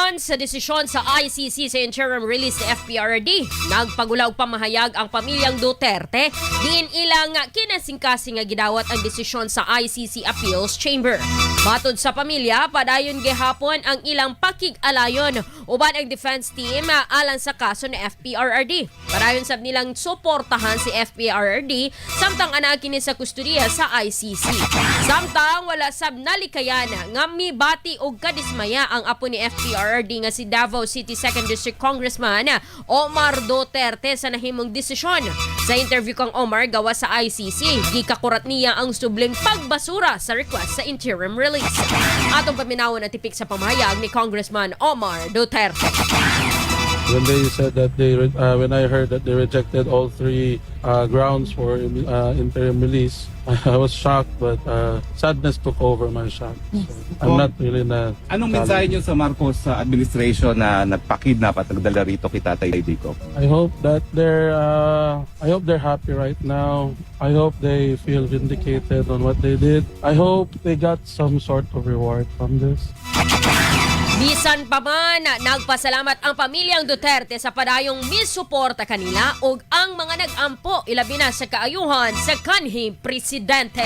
Ayon sa desisyon sa ICC sa interim release ni FPRRD, nagpagula og pamahayag ang Pamilyang Duterte, diin ilang kinasingkasing nga gidawat ang desisyon sa ICC Appeals Chamber. Matod sa pamilya, padayon gihapon ang ilang pakig-alayon uban ang defense team alang sa kaso ni FPRRD. Padayon sab nilang suportahan si FPRRD samtang ana kini sa kustudiya sa ICC. Samtang wala sab nalikayan nga mibati og kadismaya ang apo ni FPRRD nga si Davao City 2nd District Congressman Omar Duterte sa nahimong desisyon. Sa interview kang Omar gawa sa ICC, gikakurat niya ang subling pagbasura sa request sa interim release. Atong paminawon ang tipik sa pamahayag ni Congressman Omar Duterte. When they said that when I heard that they rejected all three grounds for interim release, I was shocked, but sadness took over my shock. So I'm not really na. Anong mensahe niyo sa Marcos administration na nagpakidnap at nagdala rito kay Tatay Dico? I hope they're happy right now. I hope they feel vindicated on what they did. I hope they got some sort of reward from this. Bisan pa man, nagpasalamat ang Pamilyang Duterte sa padayong misuporta kanila ug ang mga nag-ampo ilabi na sa kaayuhan sa kanhing presidente.